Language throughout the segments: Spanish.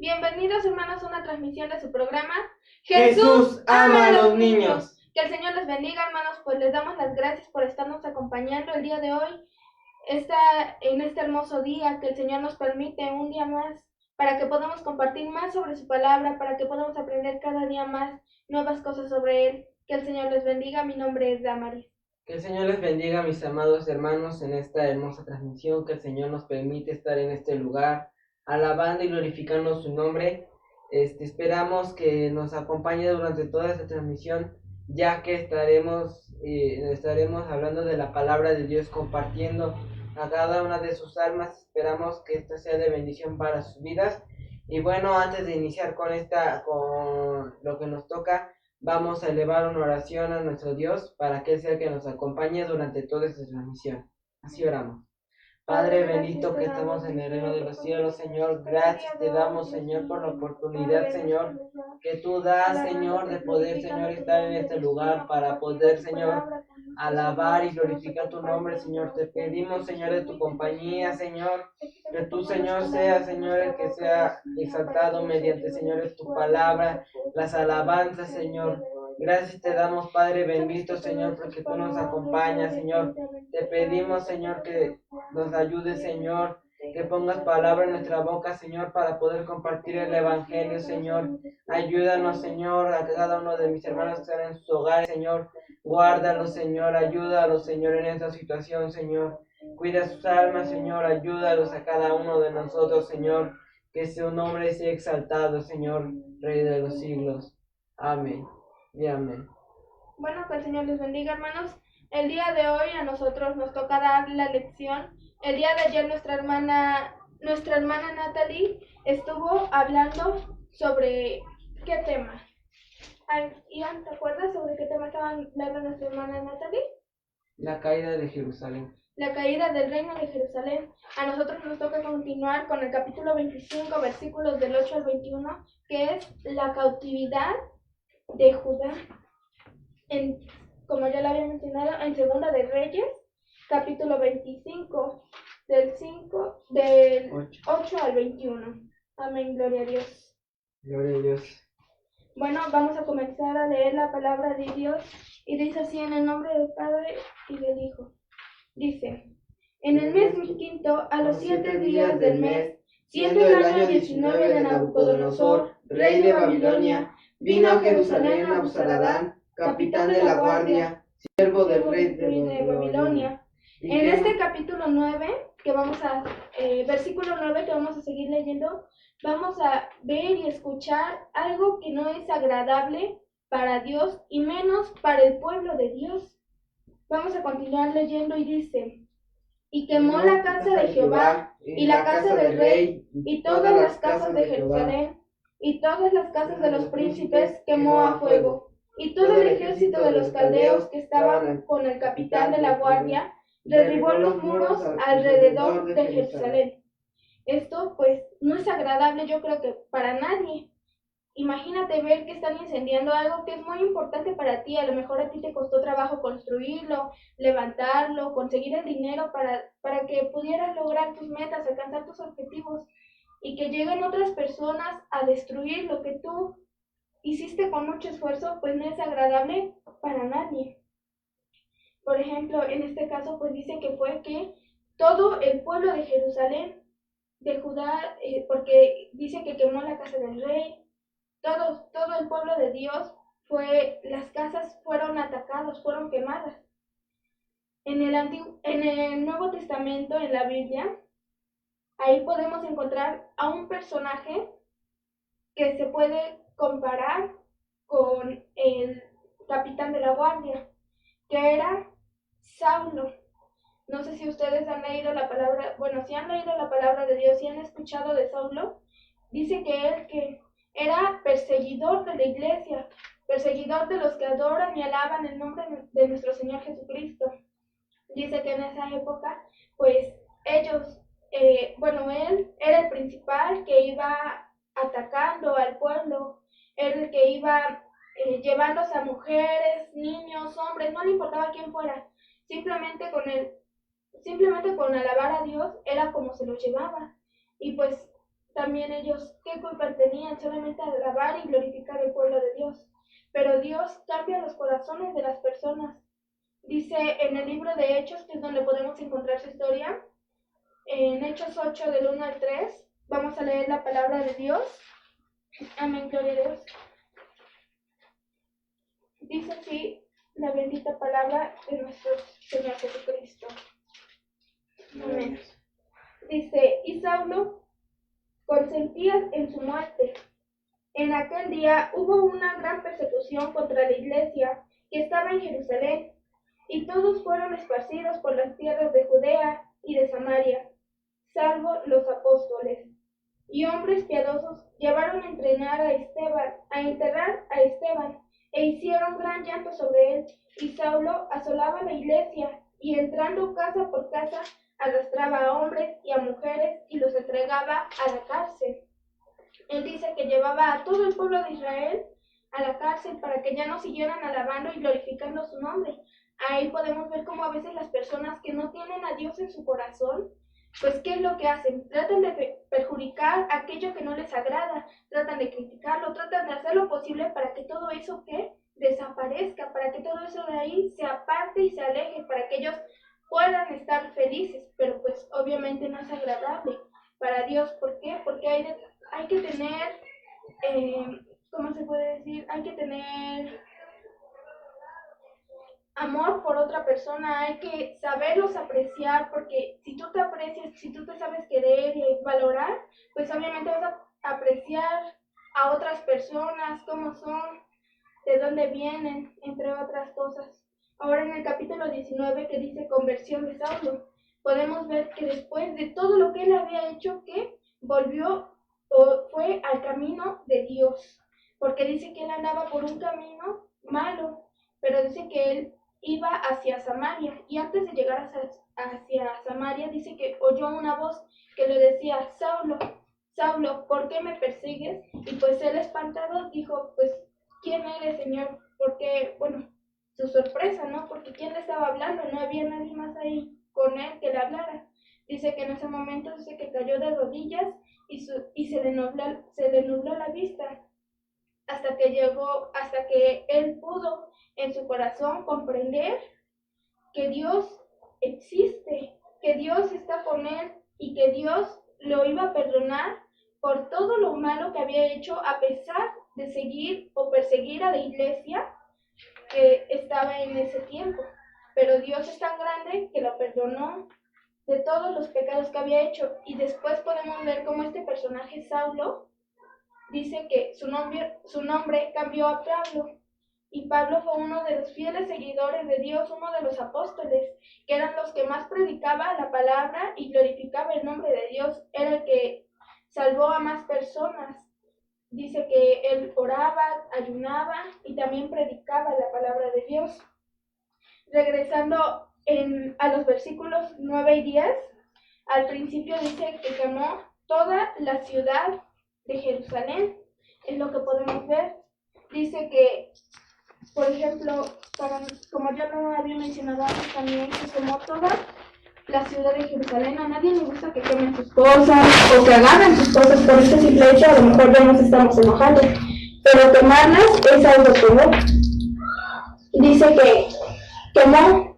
Bienvenidos hermanos a una transmisión de su programa Jesús ama a los niños. Que el Señor les bendiga hermanos, pues les damos las gracias por estarnos acompañando el día de hoy, en este hermoso día que el Señor nos permite un día más, para que podamos compartir más sobre su palabra, para que podamos aprender cada día más nuevas cosas sobre Él. Que el Señor les bendiga, mi nombre es Damaris. Que el Señor les bendiga, mis amados hermanos, en esta hermosa transmisión, que el Señor nos permite estar en este lugar, alabando y glorificando su nombre. Esperamos que nos acompañe durante toda esta transmisión, ya que estaremos hablando de la palabra de Dios, compartiendo a cada una de sus almas. Esperamos que esta sea de bendición para sus vidas. Y bueno, antes de iniciar con lo que nos toca, vamos a elevar una oración a nuestro Dios para que Él sea el que nos acompañe durante toda esta transmisión. Así oramos. Padre bendito que estamos en el reino de los cielos, Señor, gracias te damos, Señor, por la oportunidad, Señor, que tú das, Señor, de poder, Señor, estar en este lugar para poder, Señor, alabar y glorificar tu nombre, Señor. Te pedimos, Señor, de tu compañía, Señor, que tú, Señor, seas, Señor, el que sea exaltado mediante, Señor, tu palabra, las alabanzas, Señor. Gracias te damos, Padre bendito, Señor, porque tú nos acompañas, Señor. Te pedimos, Señor, que nos ayudes, Señor, que pongas palabra en nuestra boca, Señor, para poder compartir el Evangelio, Señor. Ayúdanos, Señor, a cada uno de mis hermanos que están en sus hogares, Señor. Guárdalos, Señor, ayúdalos, Señor, en esta situación, Señor. Cuida sus almas, Señor, ayúdalos a cada uno de nosotros, Señor. Que su nombre sea exaltado, Señor, Rey de los siglos. Amén y amén. Bueno, que el Señor les bendiga, hermanos. El día de hoy a nosotros nos toca dar la lección. El día de ayer nuestra hermana Natalie estuvo hablando sobre qué tema. Ian, ¿te acuerdas sobre qué tema estaba hablando nuestra hermana Natalie? La caída de Jerusalén. La caída del reino de Jerusalén. A nosotros nos toca continuar con el capítulo 25, versículos del 8 al 21, que es la cautividad de Judá. Como ya lo había mencionado, en Segunda de Reyes, capítulo 25, del 8 al 21. Amén, gloria a Dios. Gloria a Dios. Bueno, vamos a comenzar a leer la palabra de Dios y dice así en el nombre del Padre y del Hijo. Dice, en el mes quinto, a los 7 días del mes, siendo el año 19 de Nabucodonosor, rey de Babilonia, vino a Jerusalén Nabuzaradán, capitán de la guardia, siervo del rey de Babilonia. En este capítulo 9, versículo 9 que vamos a seguir leyendo, vamos a ver y escuchar algo que no es agradable para Dios y menos para el pueblo de Dios. Vamos a continuar leyendo y dice, y quemó la casa de Jehová y la casa del rey y todas las casas de Jerusalén y todas las casas de los príncipes quemó a fuego. Y todo el ejército de los caldeos que estaban con el capitán de la guardia derribó los muros alrededor de Jerusalén. Esto pues no es agradable, yo creo que para nadie. Imagínate ver que están incendiando algo que es muy importante para ti. A lo mejor a ti te costó trabajo construirlo, levantarlo, conseguir el dinero para que pudieras lograr tus metas, alcanzar tus objetivos, y que lleguen otras personas a destruir lo que tú hiciste con mucho esfuerzo, pues no es agradable para nadie. Por ejemplo, en este caso pues dice que fue que todo el pueblo de Jerusalén, de Judá, porque dice que quemó la casa del rey, todo el pueblo de Dios, las casas fueron atacadas, fueron quemadas. En el Nuevo Testamento, en la Biblia, ahí podemos encontrar a un personaje que se puede comparar con el capitán de la guardia, que era Saulo. No sé si ustedes han leído la palabra, si han leído la palabra de Dios y han escuchado de Saulo, dice que era perseguidor de la iglesia, perseguidor de los que adoran y alaban el nombre de nuestro Señor Jesucristo. Dice que en esa época, pues ellos, él era el principal que iba atacando al pueblo, era el que iba llevándose a mujeres, niños, hombres, no le importaba quién fuera, simplemente con alabar a Dios era como se los llevaba. Y pues también ellos, ¿qué culpa tenían? Solamente alabar y glorificar el pueblo de Dios. Pero Dios cambia los corazones de las personas. Dice en el libro de Hechos, que es donde podemos encontrar su historia, en Hechos 8, del 1 al 3, vamos a leer la palabra de Dios. Amén, gloria a Dios. Dice así la bendita palabra de nuestro Señor Jesucristo. Amén. Dice, y Saulo consentía en su muerte. En aquel día hubo una gran persecución contra la iglesia que estaba en Jerusalén, y todos fueron esparcidos por las tierras de Judea y de Samaria, salvo los apóstoles. Y hombres piadosos llevaron a enterrar a Esteban, e hicieron gran llanto sobre él. Y Saulo asolaba la iglesia, y entrando casa por casa, arrastraba a hombres y a mujeres, y los entregaba a la cárcel. Él dice que llevaba a todo el pueblo de Israel a la cárcel para que ya no siguieran alabando y glorificando su nombre. Ahí podemos ver cómo a veces las personas que no tienen a Dios en su corazón, pues ¿qué es lo que hacen? Tratan de perjudicar aquello que no les agrada, tratan de criticarlo, tratan de hacer lo posible para que todo eso que desaparezca, para que todo eso de ahí se aparte y se aleje, para que ellos puedan estar felices, pero pues obviamente no es agradable para Dios. ¿Por qué? Porque hay que tener, ¿cómo se puede decir? Hay que tener amor por otra persona, hay que saberlos apreciar, porque si tú te aprecias, si tú te sabes querer y valorar, pues obviamente vas a apreciar a otras personas, cómo son, de dónde vienen, entre otras cosas. Ahora en el capítulo 19, que dice conversión de Saulo, podemos ver que después de todo lo que él había hecho, que volvió o fue al camino de Dios, porque dice que él andaba por un camino malo, pero dice que él iba hacia Samaria, y antes de llegar hacia Samaria, dice que oyó una voz que le decía, Saulo, Saulo, ¿por qué me persigues? Y pues él espantado dijo, pues, ¿quién eres, Señor? Porque, bueno, su sorpresa, ¿no? Porque ¿quién le estaba hablando? No había nadie más ahí con él que le hablara. Dice que en ese momento dice que cayó de rodillas y se le nubló la vista, hasta que él pudo en su corazón comprender que Dios existe, que Dios está con él y que Dios lo iba a perdonar por todo lo malo que había hecho, a pesar de seguir o perseguir a la iglesia que estaba en ese tiempo. Pero Dios es tan grande que lo perdonó de todos los pecados que había hecho. Y después podemos ver cómo este personaje Saulo dice que su nombre cambió a Pablo. Y Pablo fue uno de los fieles seguidores de Dios, uno de los apóstoles, que eran los que más predicaba la palabra y glorificaba el nombre de Dios. Era el que salvó a más personas. Dice que él oraba, ayunaba y también predicaba la palabra de Dios. Regresando a los versículos 9 y 10, al principio dice que quemó toda la ciudad de Jerusalén. Es lo que podemos ver. Dice que, por ejemplo, como ya lo había mencionado antes también, que quemó toda la ciudad de Jerusalén. A nadie le gusta que quemen sus cosas o que agarren sus cosas por este simple hecho. A lo mejor ya nos estamos enojando, pero quemarlas es algo común. Dice que quemó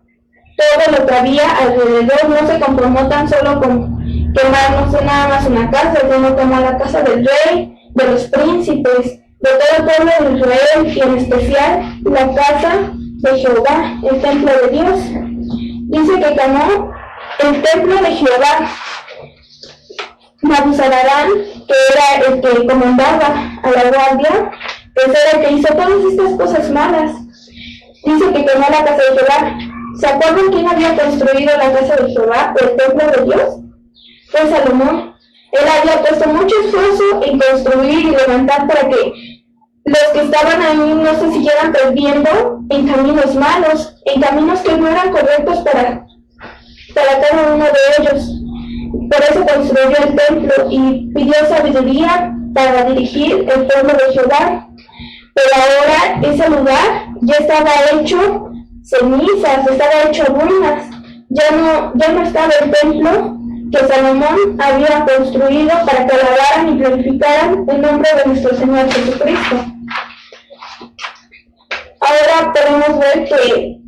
todo lo que había alrededor. No se conformó tan solo con quemar, no sé, nada más una casa, sino quemó la casa del rey, de los príncipes, de todo el pueblo de Israel, y en especial la casa de Jehová, el templo de Dios. Dice que quemó el templo de Jehová. Nabuzaradán, que era el que comandaba a la guardia, pues era el que hizo todas estas cosas malas. Dice que quemó la casa de Jehová. ¿Se acuerdan quién había construido la casa de Jehová, o el templo de Dios? Fue Salomón. Él había puesto mucho esfuerzo en construir y levantar para que los que estaban ahí no se siguieran perdiendo en caminos malos, en caminos que no eran correctos para cada uno de ellos. Por eso construyó el templo y pidió sabiduría para dirigir el pueblo de Jehová. Pero ahora ese lugar ya estaba hecho cenizas, estaba hecho ruinas. Ya no estaba el templo que Salomón había construido para que alabaran y glorificaran el nombre de nuestro Señor Jesucristo. Ahora podemos ver que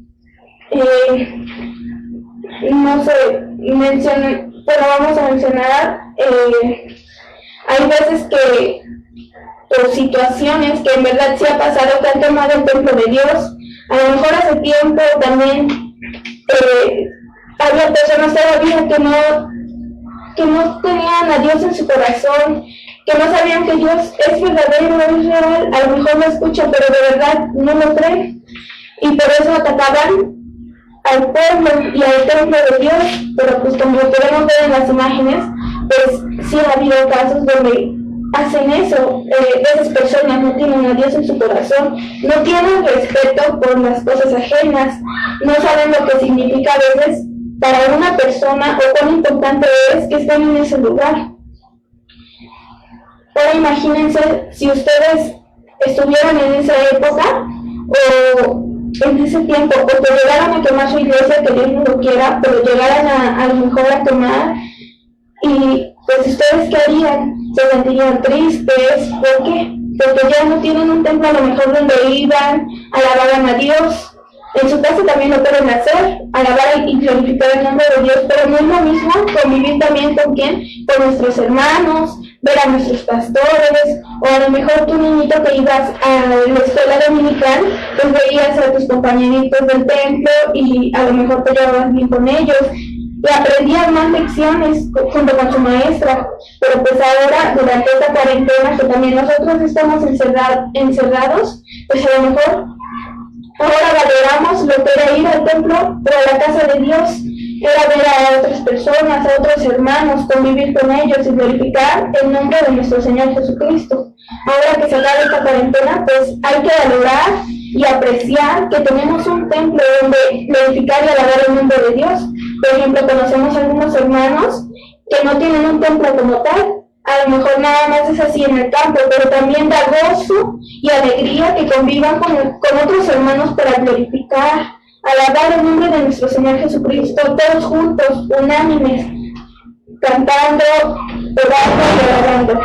vamos a mencionar, hay veces que, por situaciones que en verdad sí ha pasado, que han tomado el templo de Dios. A lo mejor hace tiempo también había personas todavía que no tenían a Dios en su corazón, que no sabían que Dios es verdadero, es real. A lo mejor lo escuchan, pero de verdad no lo creen, y por eso atacaban al pueblo y al templo de Dios. Pero pues como podemos ver en las imágenes, pues sí ha habido casos donde hacen eso. Esas personas no tienen a Dios en su corazón, no tienen respeto por las cosas ajenas, no saben lo que significa a veces para una persona o cuán importante es que estén en ese lugar. Ahora imagínense si ustedes estuvieran en esa época o en ese tiempo, o que llegaran a quemar su iglesia, que Dios no lo quiera, pero llegaran a lo mejor a quemar, y pues ustedes ¿qué harían? Se sentirían tristes. ¿Por qué? Porque ya no tienen un templo a lo mejor donde iban, alabaran a Dios. En su casa también lo pueden hacer, alabar y glorificar el nombre de Dios, pero no es lo mismo convivir también con quién, con nuestros hermanos, ver a nuestros pastores, o a lo mejor tu niñito que ibas a la escuela dominical, pues veías a tus compañeritos del templo y a lo mejor te llevabas bien con ellos y aprendías más lecciones junto con su maestra. Pero pues ahora, durante esta cuarentena, que también nosotros estamos encerrados, pues a lo mejor ahora valoramos lo que era ir al templo o a la casa de Dios, era ver a otras personas, a otros hermanos, convivir con ellos y glorificar el nombre de nuestro Señor Jesucristo. Ahora que se acaba esta cuarentena, pues hay que valorar y apreciar que tenemos un templo donde glorificar y alabar el nombre de Dios. Por ejemplo, conocemos algunos hermanos que no tienen un templo como tal. A lo mejor nada más es así en el campo, pero también da gozo y alegría que convivan con otros hermanos para glorificar, alabar el nombre de nuestro Señor Jesucristo, todos juntos, unánimes, cantando, orando y alabando.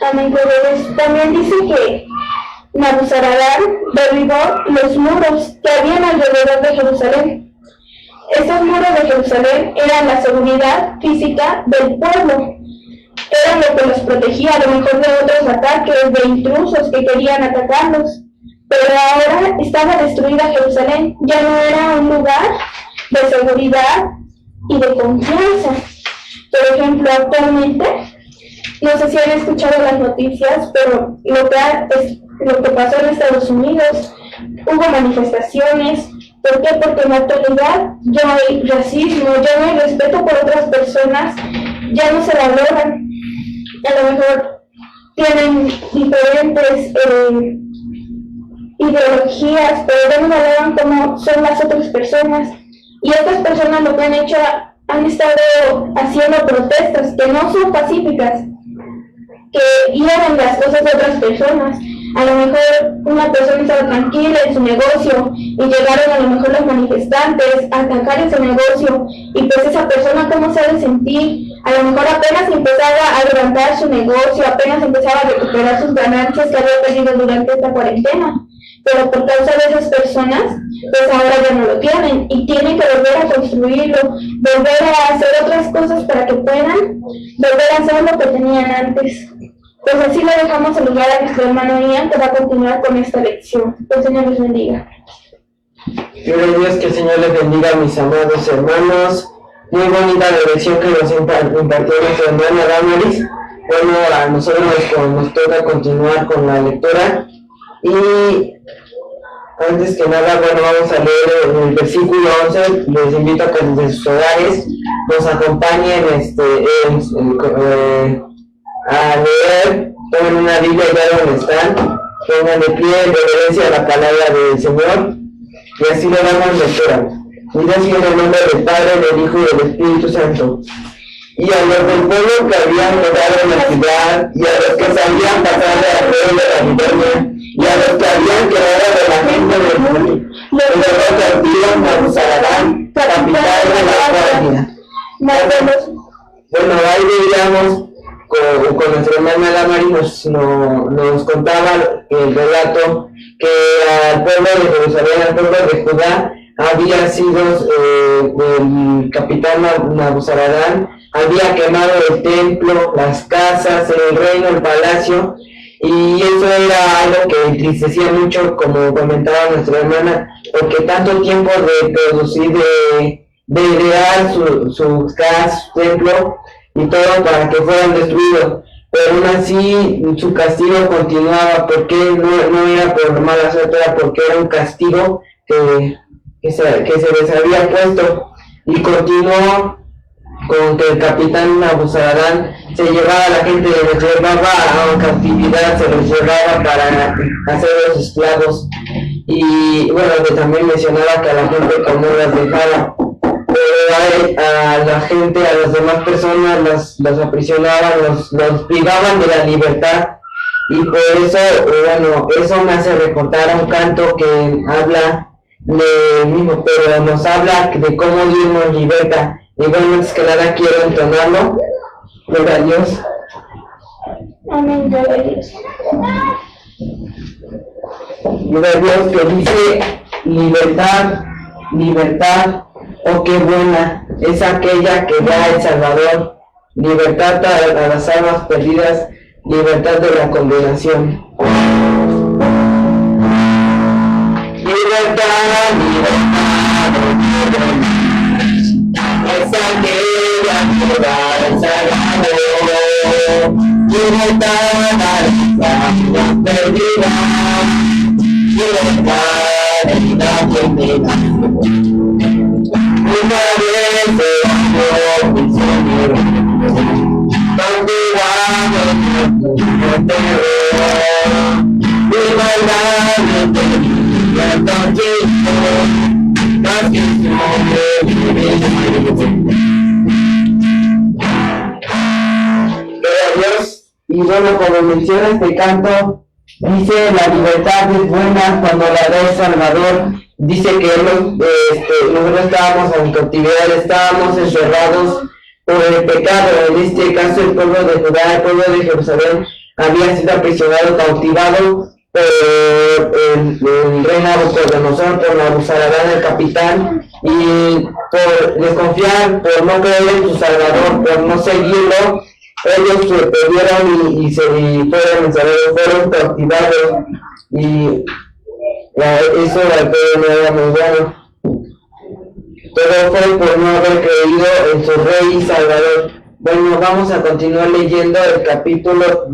Amén. También dice que Nabuzaradán derribó los muros que habían alrededor de Jerusalén. Estos muros de Jerusalén eran la seguridad física del pueblo. Era lo que los protegía a lo mejor de otros ataques, de intrusos que querían atacarlos. Pero ahora estaba destruida Jerusalén, ya no era un lugar de seguridad y de confianza. Por ejemplo, actualmente, no sé si han escuchado las noticias, pero lo que pasó en Estados Unidos, hubo manifestaciones. ¿Por qué? Porque en la actualidad ya no hay racismo, ya no hay respeto por otras personas, ya no se valoran. A lo mejor tienen diferentes ideologías, pero ya no valoran cómo son las otras personas. Y estas personas lo que han hecho, han estado haciendo protestas que no son pacíficas, que hieren las cosas de otras personas. A lo mejor una persona estaba tranquila en su negocio y llegaron a lo mejor los manifestantes a atacar ese negocio, y pues esa persona cómo se ha de sentir. A lo mejor apenas empezaba a levantar su negocio, apenas empezaba a recuperar sus ganancias que había perdido durante esta cuarentena, pero por causa de esas personas, pues ahora ya no lo tienen y tienen que volver a construirlo, volver a hacer otras cosas para que puedan volver a hacer lo que tenían antes. Pues así le dejamos el lugar a nuestro hermano Ian, que va a continuar con esta lección. Que el Señor les bendiga. Gloria a Dios, que el Señor les bendiga, mis amados hermanos. Muy bonita la lección que nos impartió nuestra hermana Damaris. Bueno, a nosotros nos toca continuar con la lectura. Y antes que nada, bueno, vamos a leer el versículo 11. Les invito a que desde sus hogares nos acompañen a leer. Tomen una Biblia ya donde están, pongan de pie en reverencia a la palabra del Señor, y así le damos lectura. Y Dios, en el nombre del Padre, del Hijo y del Espíritu Santo. Y a los del pueblo que habían quedado en la ciudad, y a los que sabían pasar de la fe de la Babilonia, y a los que habían quedado de la gente del mundo, los cautivos Nabuzaradán, capital de la guardia. Mas de los hermana Damari nos contaba el relato que al pueblo de Jerusalén, al pueblo de Judá, había sido el capitán Nabuzaradán, había quemado el templo, las casas, el reino, el palacio, y eso era algo que entristecía mucho, como comentaba nuestra hermana, porque tanto tiempo de producir, de idear su casa, su templo y todo para que fueran destruidos, pero aún así su castigo continuaba, porque no era por mala suerte, era porque era un castigo que se les había puesto, y continuó con que el capitán Nabuzaradán se llevaba a la gente, los llevaba a captividad, se los llevaba para hacerlos esclavos, y bueno, que también mencionaba que a la gente como las dejaba, pero a la gente, a las demás personas los aprisionaban, los privaban de la libertad, y por eso, bueno, eso me hace recordar a un canto que habla de mismo, pero nos habla de cómo Dios nos liberta. Y bueno, antes que nada quiero entonarlo. Gloria a Dios. Amén, gloria a Dios. Gloria a Dios, que dice: libertad, libertad, oh qué buena es aquella que da el Salvador. Libertad a las almas perdidas, libertad de la condenación. Libertad, libertad, es aquella que da el Salvador. Libertad a las almas perdidas, libertad de la condenación. Una vez se amó mi Señor, cautivado en terror, igualdad de libertad más que Gloria a Dios. Y bueno, como menciona este canto, dice: la libertad es buena cuando la da el Salvador. Dice que nosotros estábamos en cautividad, estábamos encerrados por el pecado. En este caso, el pueblo de Judá, el pueblo de Jerusalén, había sido aprisionado, cautivado por el rey Nabucodonosor, por Nabuzaradán, el capitán, y por desconfiar, por no creer en su Salvador, por no seguirlo, ellos se perdieron y fueron cautivados, y eso no era muy bueno. Todo fue por no haber creído en su Rey y Salvador. Bueno, vamos a continuar leyendo del capítulo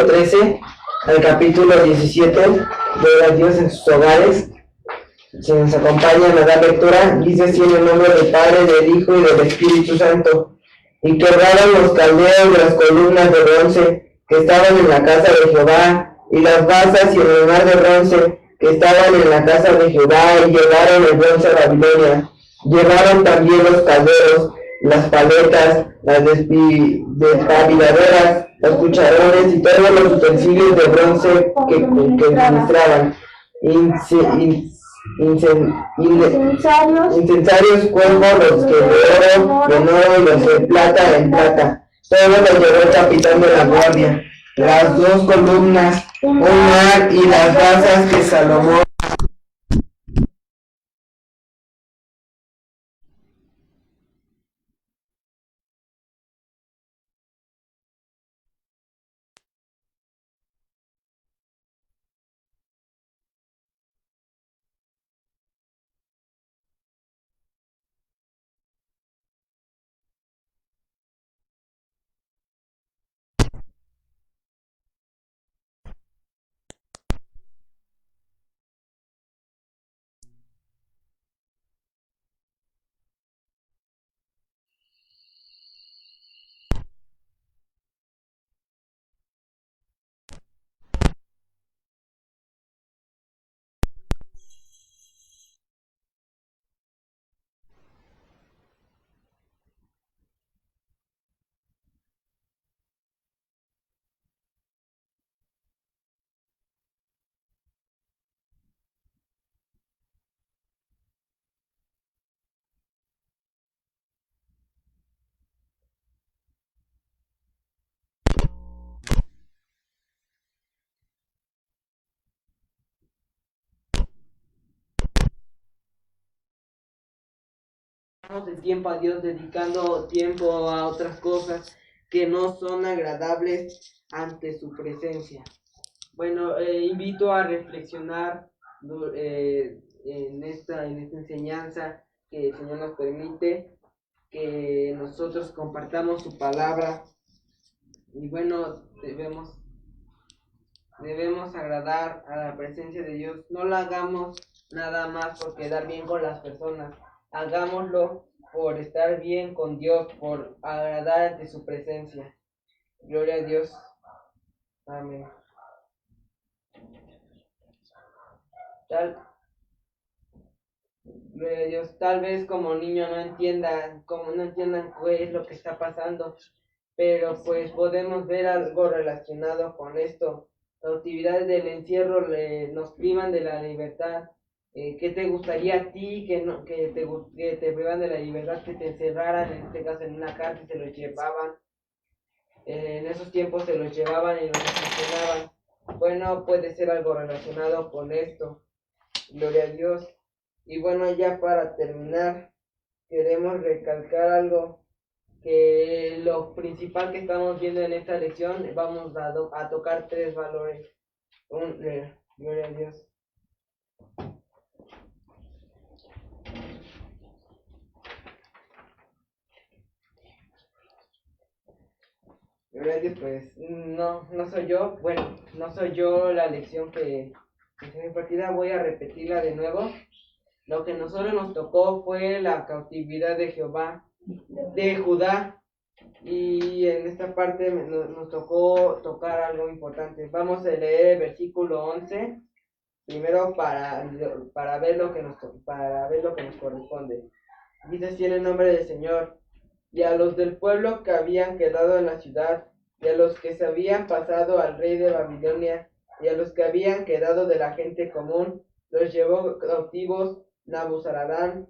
13 al capítulo 17 de Dios en sus hogares. Si nos acompañan a dar lectura, dice así: en el nombre del Padre, del Hijo y del Espíritu Santo. Y quebraron los caldeos las columnas de bronce que estaban en la casa de Jehová, y las basas y el lugar de bronce que estaban en la casa de Jehová, y llevaron el bronce a Babilonia. Llevaron también los calderos, las paletas, las despabiladoras, los cucharones y todos los utensilios de bronce que ministraban. Incensarios, cuervos, los que de oro, y los de plata en plata. Todo lo llevó el capitán de la guardia. Las dos columnas, un mar y las basas que Salomón el tiempo a Dios, dedicando tiempo a otras cosas que no son agradables ante su presencia. Bueno, invito a reflexionar en esta enseñanza que el Señor nos permite, que nosotros compartamos su palabra. Y bueno, debemos agradar a la presencia de Dios. No lo hagamos nada más por quedar bien con las personas. Hagámoslo por estar bien con Dios, por agradar ante su presencia. Gloria a Dios. Amén. Gloria a Dios. Tal vez como niño no entiendan qué es lo que está pasando, pero pues podemos ver algo relacionado con esto. Cautividades del encierro nos privan de la libertad. ¿Qué te gustaría a ti que te privan de la libertad, que te encerraran, en este caso en una cárcel, se los llevaban? En esos tiempos se los llevaban y los asesinaban. Bueno, puede ser algo relacionado con esto. Gloria a Dios. Y bueno, ya para terminar, queremos recalcar algo, que lo principal que estamos viendo en esta lección, vamos a tocar 3 valores. Gloria a Dios. Gloria a Dios, pues no soy yo, bueno, no soy yo la lección que hice mi partida, voy a repetirla de nuevo. Lo que nosotros nos tocó fue la cautividad de Jehová, de Judá, y en esta parte nos tocó tocar algo importante. Vamos a leer el versículo 11, primero para ver lo que nos corresponde. Dice así en el nombre del Señor: y a los del pueblo que habían quedado en la ciudad, y a los que se habían pasado al rey de Babilonia, y a los que habían quedado de la gente común, los llevó cautivos Nabuzaradán,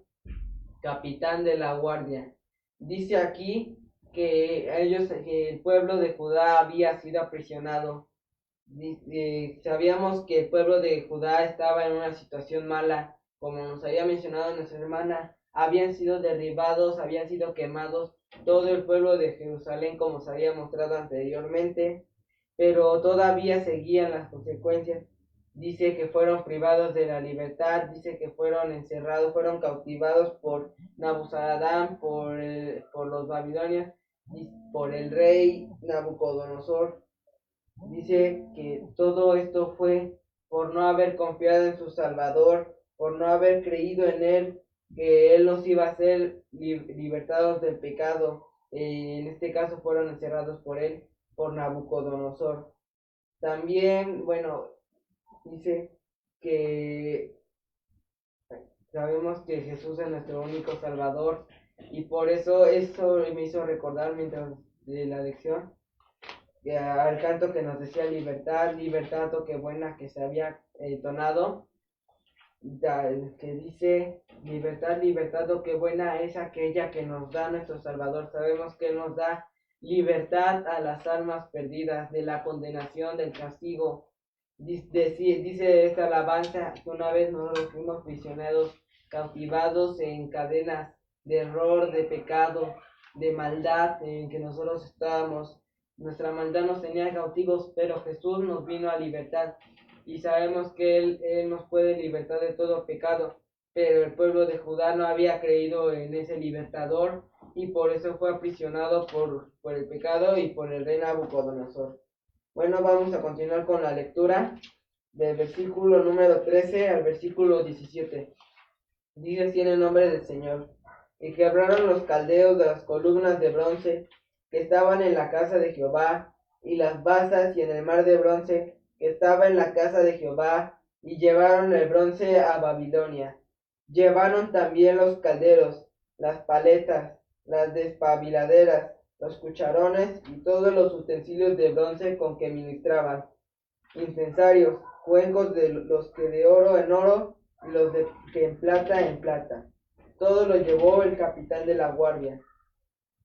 capitán de la guardia. Dice aquí que el pueblo de Judá había sido aprisionado. Sabíamos que el pueblo de Judá estaba en una situación mala, como nos había mencionado nuestra hermana. Habían sido derribados, habían sido quemados todo el pueblo de Jerusalén, como se había mostrado anteriormente, pero todavía seguían las consecuencias. Dice que fueron privados de la libertad, dice que fueron encerrados, fueron cautivados por Nabuzaradán, por los babilonios, por el rey Nabucodonosor. Dice que todo esto fue por no haber confiado en su Salvador, por no haber creído en Él, que Él nos iba a hacer libertados del pecado. En este caso fueron encerrados por Él, por Nabucodonosor. También, bueno, dice que sabemos que Jesús es nuestro único Salvador, y por eso me hizo recordar mientras de la lección al canto que nos decía libertad, libertad, oh qué buena, que se había entonado, que dice libertad, libertad, oh qué buena es aquella que nos da nuestro Salvador. Sabemos que Él nos da libertad a las almas perdidas de la condenación, del castigo. Dice esta alabanza que una vez nosotros fuimos prisioneros, cautivados en cadenas de error, de pecado, de maldad en que nosotros estábamos. Nuestra maldad nos tenía cautivos, pero Jesús nos vino a libertad, y sabemos que Él nos puede libertar de todo pecado, pero el pueblo de Judá no había creído en ese libertador, y por eso fue aprisionado por el pecado y por el rey Nabucodonosor. Bueno, vamos a continuar con la lectura del versículo número 13 al versículo 17. Dice así en el nombre del Señor: y quebraron los caldeos de las columnas de bronce que estaban en la casa de Jehová, y las basas y en el mar de bronce que estaba en la casa de Jehová, y llevaron el bronce a Babilonia. Llevaron también los calderos, las paletas, las despabiladeras, los cucharones y todos los utensilios de bronce con que ministraban, incensarios, cuencos de los que de oro en oro, y los de que en plata. Todo lo llevó el capitán de la guardia.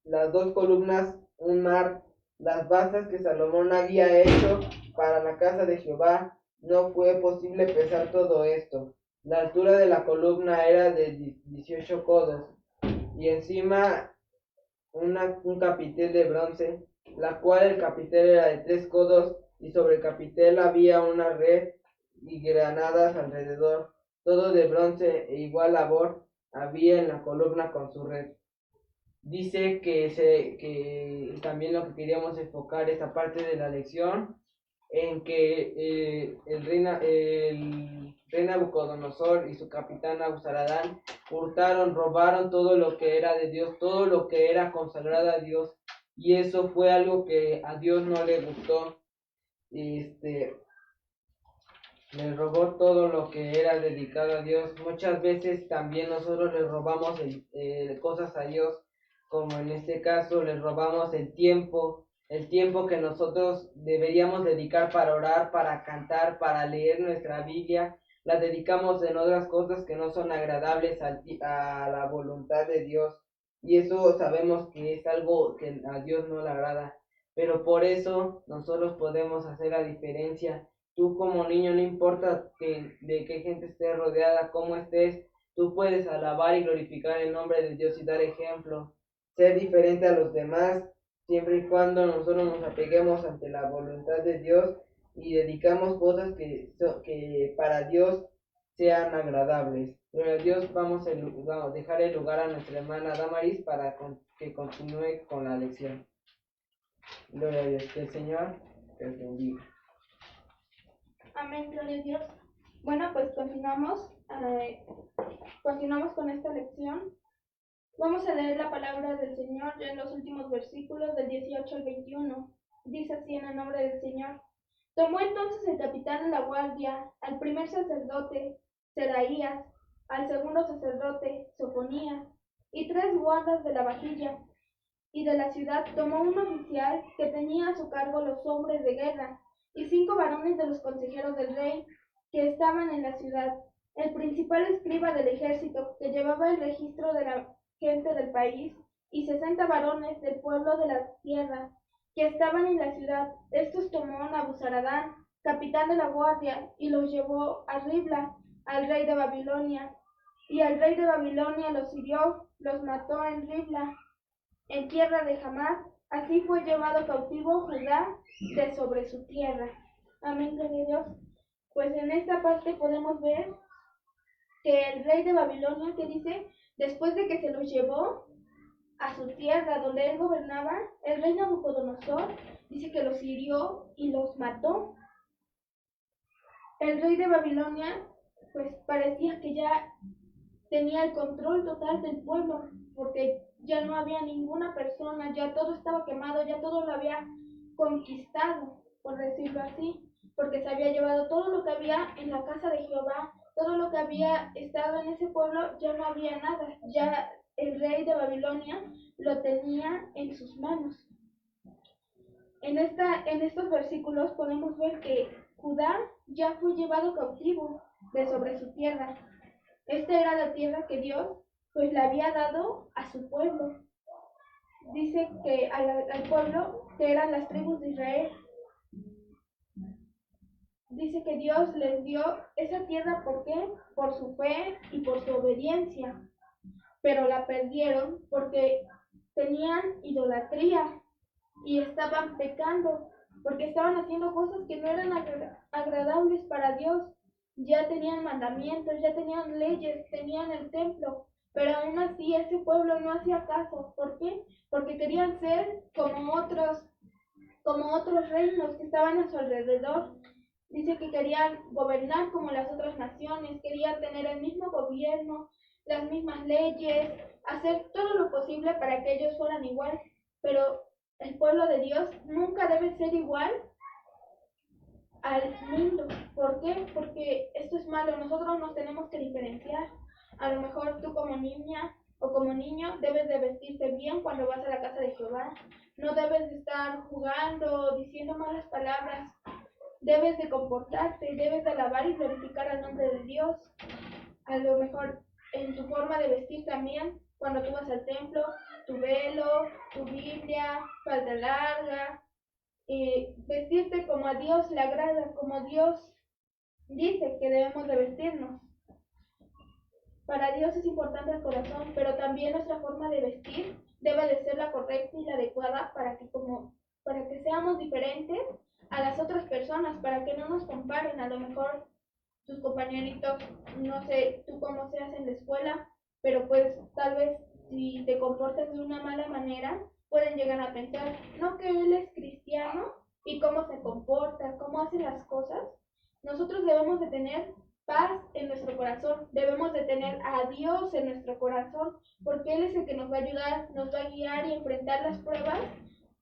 Las 2 columnas, un mar, las basas que Salomón había hecho para la casa de Jehová. No fue posible pesar todo esto. La altura de la columna era de 18 codos, y encima un capitel de bronce, la cual el capitel era de 3 codos, y sobre el capitel había una red y granadas alrededor, todo de bronce, e igual labor había en la columna con su red. Dice que también lo que queríamos enfocar esta parte de la lección en que el rey Nabucodonosor y su capitán Nabuzaradán hurtaron, robaron todo lo que era de Dios, todo lo que era consagrado a Dios, y eso fue algo que a Dios no le gustó. Le robó todo lo que era dedicado a Dios. Muchas veces también nosotros le robamos cosas a Dios, como en este caso le robamos el tiempo que nosotros deberíamos dedicar para orar, para cantar, para leer nuestra Biblia. La dedicamos en otras cosas que no son agradables a la voluntad de Dios, y eso sabemos que es algo que a Dios no le agrada, pero por eso nosotros podemos hacer la diferencia. Tú como niño, no importa de qué gente estés rodeada, cómo estés, tú puedes alabar y glorificar el nombre de Dios y dar ejemplo, ser diferente a los demás, siempre y cuando nosotros nos apeguemos ante la voluntad de Dios y dedicamos cosas que para Dios sean agradables. Gloria a Dios, vamos a dejar el lugar a nuestra hermana Damaris para que continúe con la lección. Gloria a Dios, que el Señor te bendiga. Amén, gloria a Dios. Bueno, pues continuamos con esta lección. Vamos a leer la palabra del Señor ya en los últimos versículos del 18 al 21. Dice así en el nombre del Señor. Tomó entonces el capitán de la guardia al primer sacerdote, Seraías, al segundo sacerdote, Sofonías, y 3 guardas de la vajilla, y de la ciudad tomó un oficial que tenía a su cargo los hombres de guerra, y 5 varones de los consejeros del rey que estaban en la ciudad, el principal escriba del ejército que llevaba el registro de la gente del país, y 60 varones del pueblo de la tierra que estaban en la ciudad. Estos tomó Nabuzaradán, capitán de la guardia, y los llevó a Ribla, al rey de Babilonia. Y al rey de Babilonia los hirió, los mató en Ribla, en tierra de Hamat. Así fue llevado cautivo Judá de sobre su tierra. Amén, gloria a Dios. Pues en esta parte podemos ver que el rey de Babilonia, que dice, después de que se los llevó a su tierra donde él gobernaba, el rey Nabucodonosor dice que los hirió y los mató. El rey de Babilonia pues parecía que ya tenía el control total del pueblo, porque ya no había ninguna persona, ya todo estaba quemado, ya todo lo había conquistado, por decirlo así, porque se había llevado todo lo que había en la casa de Jehová, todo lo que había estado en ese pueblo, ya no había nada, ya el rey de Babilonia lo tenía en sus manos. En estos versículos podemos ver que Judá ya fue llevado cautivo de sobre su tierra. Esta era la tierra que Dios pues le había dado a su pueblo. Dice que al pueblo que eran las tribus de Israel. Dice que Dios les dio esa tierra, ¿por qué? Por su fe y por su obediencia. Pero la perdieron porque tenían idolatría y estaban pecando, porque estaban haciendo cosas que no eran agradables para Dios. Ya tenían mandamientos, ya tenían leyes, tenían el templo, pero aún así ese pueblo no hacía caso. ¿Por qué? Porque querían ser como otros reinos que estaban a su alrededor. Dice que querían gobernar como las otras naciones, querían tener el mismo gobierno, las mismas leyes, hacer todo lo posible para que ellos fueran igual, pero el pueblo de Dios nunca debe ser igual al mundo. ¿Por qué? Porque esto es malo, nosotros nos tenemos que diferenciar. A lo mejor tú como niña o como niño debes de vestirte bien cuando vas a la casa de Jehová, no debes de estar jugando, diciendo malas palabras, debes de comportarte, debes de alabar y glorificar al nombre de Dios. A lo mejor en tu forma de vestir también, cuando tú vas al templo, tu velo, tu Biblia, falda larga, vestirte como a Dios le agrada, como Dios dice que debemos de vestirnos. Para Dios es importante el corazón, pero también nuestra forma de vestir debe de ser la correcta y la adecuada para que seamos diferentes a las otras personas, para que no nos comparen. A lo mejor tus compañeritos, no sé tú cómo seas en la escuela, pero pues tal vez si te comportas de una mala manera, pueden llegar a pensar, no, que él es cristiano y cómo se comporta, cómo hace las cosas. Nosotros debemos de tener paz en nuestro corazón, debemos de tener a Dios en nuestro corazón, porque Él es el que nos va a ayudar, nos va a guiar y enfrentar las pruebas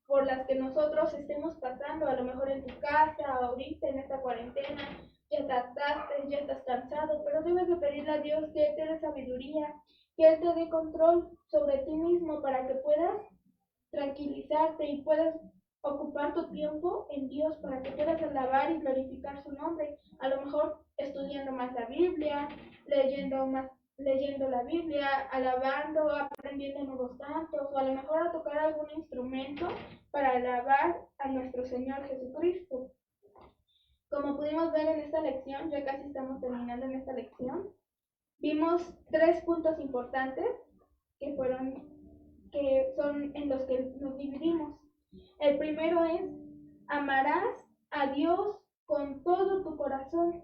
por las que nosotros estemos pasando, a lo mejor en tu casa, ahorita en esta cuarentena, ya te hartaste, ya estás cansado, pero debes de pedirle a Dios que Él te dé sabiduría, que Él te dé control sobre ti mismo para que puedas tranquilizarte y puedas ocupar tu tiempo en Dios para que puedas alabar y glorificar su nombre. A lo mejor estudiando más la Biblia, leyendo la Biblia, alabando, aprendiendo nuevos cantos, o a lo mejor a tocar algún instrumento para alabar a nuestro Señor Jesucristo. Como pudimos ver en esta lección, ya casi estamos terminando en esta lección, vimos 3 puntos importantes que son en los que nos dividimos. El primero es, amarás a Dios con todo tu corazón.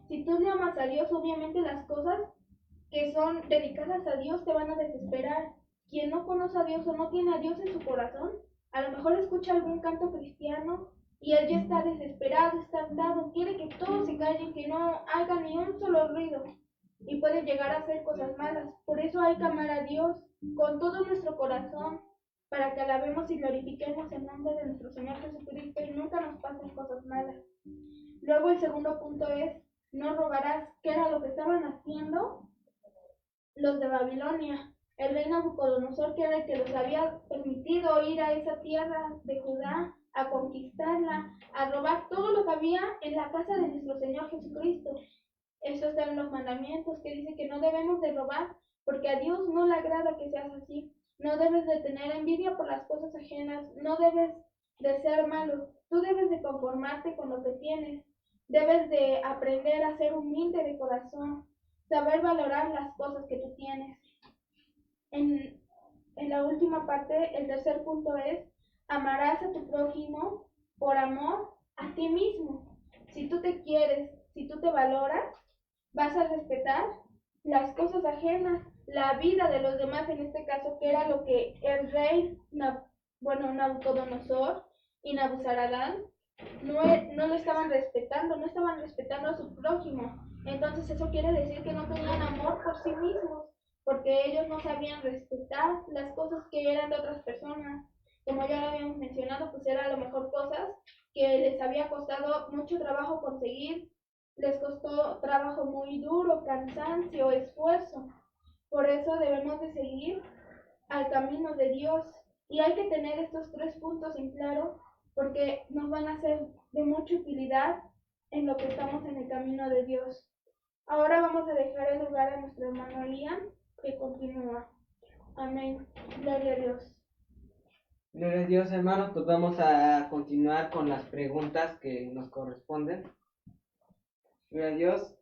Si tú le amas a Dios, obviamente las cosas que son dedicadas a Dios te van a desesperar. Quien no conoce a Dios o no tiene a Dios en su corazón, a lo mejor escucha algún canto cristiano y él ya está desesperado, está hartado, quiere que todos se callen, que no haga ni un solo ruido y puede llegar a hacer cosas malas. Por eso hay que amar a Dios con todo nuestro corazón, para que alabemos y glorifiquemos el nombre de nuestro Señor Jesucristo y nunca nos pasen cosas malas. Luego el segundo punto es, no robarás, que era lo que estaban haciendo los de Babilonia. El rey Nabucodonosor, que era el que los había permitido ir a esa tierra de Judá, a conquistarla, a robar todo lo que había en la casa de nuestro Señor Jesucristo. Eso está en los mandamientos, que dice que no debemos de robar, porque a Dios no le agrada que seas así. No debes de tener envidia por las cosas ajenas, no debes de ser malo. Tú debes de conformarte con lo que tienes. Debes de aprender a ser humilde de corazón, saber valorar las cosas que tú tienes. En la última parte, el tercer punto es, amarás a tu prójimo por amor a ti mismo. Si tú te quieres, si tú te valoras, vas a respetar las cosas ajenas, la vida de los demás, en este caso, que era lo que el rey, Nabucodonosor y Nabuzaradán no lo estaban respetando, no estaban respetando a su prójimo. Entonces eso quiere decir que no tenían amor por sí mismos, porque ellos no sabían respetar las cosas que eran de otras personas. Como ya lo habíamos mencionado, pues era a lo mejor cosas que les había costado mucho trabajo conseguir, les costó trabajo muy duro, cansancio, esfuerzo. Por eso debemos de seguir al camino de Dios. Y hay que tener estos 3 puntos en claro porque nos van a ser de mucha utilidad en lo que estamos en el camino de Dios. Ahora vamos a dejar el lugar a nuestro hermano Liam, que continúa. Amén. Gloria a Dios. Gloria a Dios, hermanos, pues vamos a continuar con las preguntas que nos corresponden. Gloria a Dios.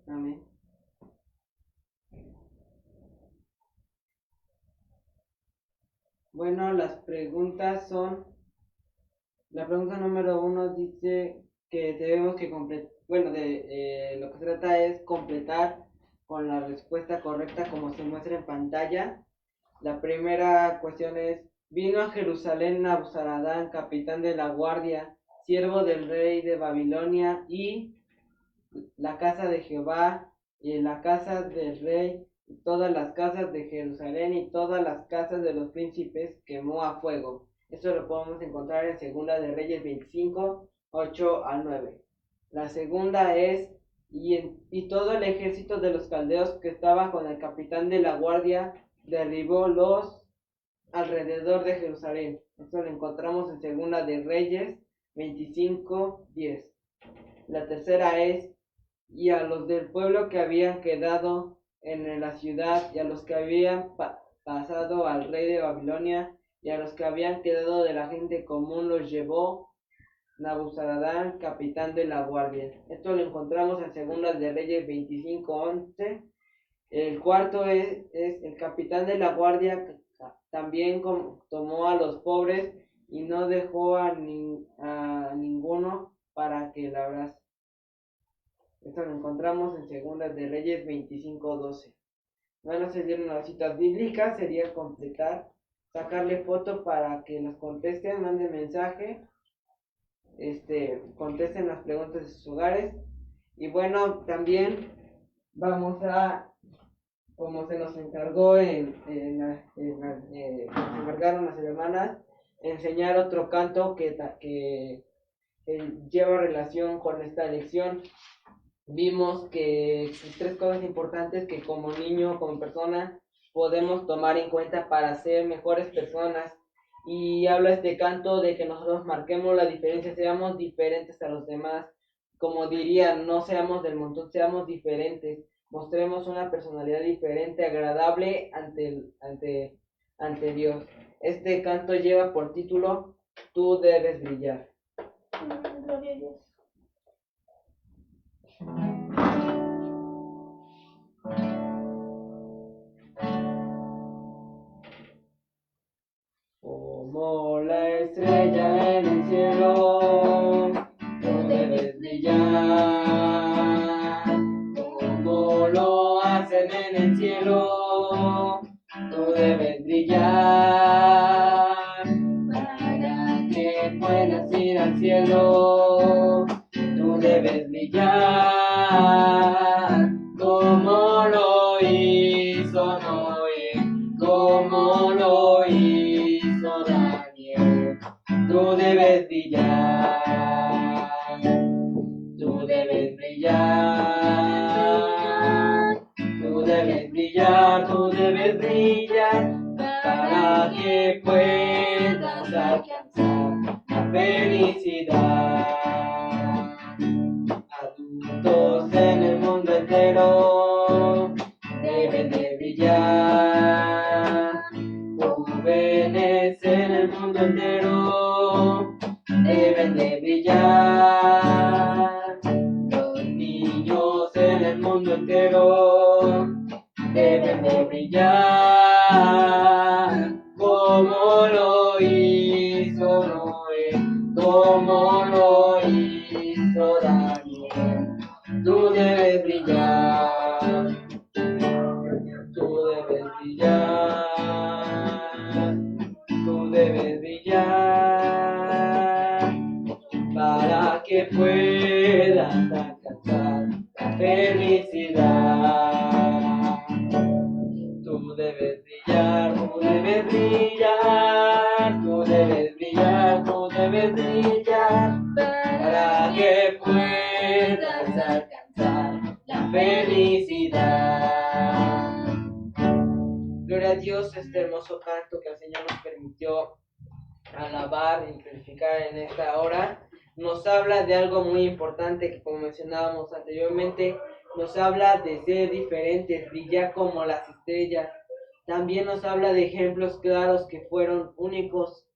Amén. Bueno, las preguntas son, la pregunta número 1 dice que debemos que completar, bueno, lo que se trata es completar con la respuesta correcta como se muestra en pantalla. La primera cuestión es, vino a Jerusalén Nabuzaradán, capitán de la guardia, siervo del rey de Babilonia, y la casa de Jehová, y la casa del rey, y todas las casas de Jerusalén, y todas las casas de los príncipes quemó a fuego. Eso lo podemos encontrar en Segunda de Reyes 25, 8 al 9. La segunda es, y todo el ejército de los caldeos que estaba con el capitán de la guardia derribó los alrededor de Jerusalén. Esto lo encontramos en Segunda de Reyes 25, 10. La tercera es, y a los del pueblo que habían quedado en la ciudad, y a los que habían pasado al rey de Babilonia, y a los que habían quedado de la gente común, los llevó Nabuzaradán, capitán de la guardia. Esto lo encontramos en Segundas de Reyes 25:11. El cuarto es el capitán de la guardia también tomó a los pobres y no dejó a ninguno para que labrase. Esto lo encontramos en Segundas de Reyes 25:12. Van a seguir unas citas bíblicas, sería completar, sacarle foto para que nos contesten, manden mensaje, contesten las preguntas de sus hogares. Y bueno, también vamos a, como se nos encargó nos encargaron las hermanas, enseñar otro canto que lleva relación con esta lección. Vimos que 3 cosas importantes que como niño, como persona, podemos tomar en cuenta para ser mejores personas. Y habla este canto de que nosotros marquemos la diferencia, seamos diferentes a los demás. Como diría, no seamos del montón, seamos diferentes. Mostremos una personalidad diferente, agradable ante Dios. Este canto lleva por título, Tú debes brillar. Gloria a Dios. Como la estrella en el cielo, tú debes brillar. Como lo hacen en el cielo, tú debes brillar. Para que puedas ir al cielo, tú debes brillar. Como lo hizo Noé, como lo hizo Daniel, tú debes brillar, tú debes brillar, tú debes brillar, tú debes brillar, para que puedas alcanzar la felicidad. Adultos en el mundo entero deben de brillar. Jóvenes en el mundo entero deben de brillar. Los niños en el mundo entero deben de brillar. Como lo hizo Noé, como lo hizo Daniel, tú debes brillar. Tú debes brillar, tú debes brillar, para que puedas alcanzar la felicidad. Tú debes brillar, tú debes brillar, tú debes brillar, tú debes brillar, para que puedas alcanzar la felicidad. Gloria a Dios, este hermoso canto que el Señor nos permitió alabar y glorificar en esta hora, nos habla de algo muy importante que, como mencionábamos anteriormente, nos habla de ser diferentes, brillar como las estrellas. También nos habla de ejemplos claros que fueron únicos,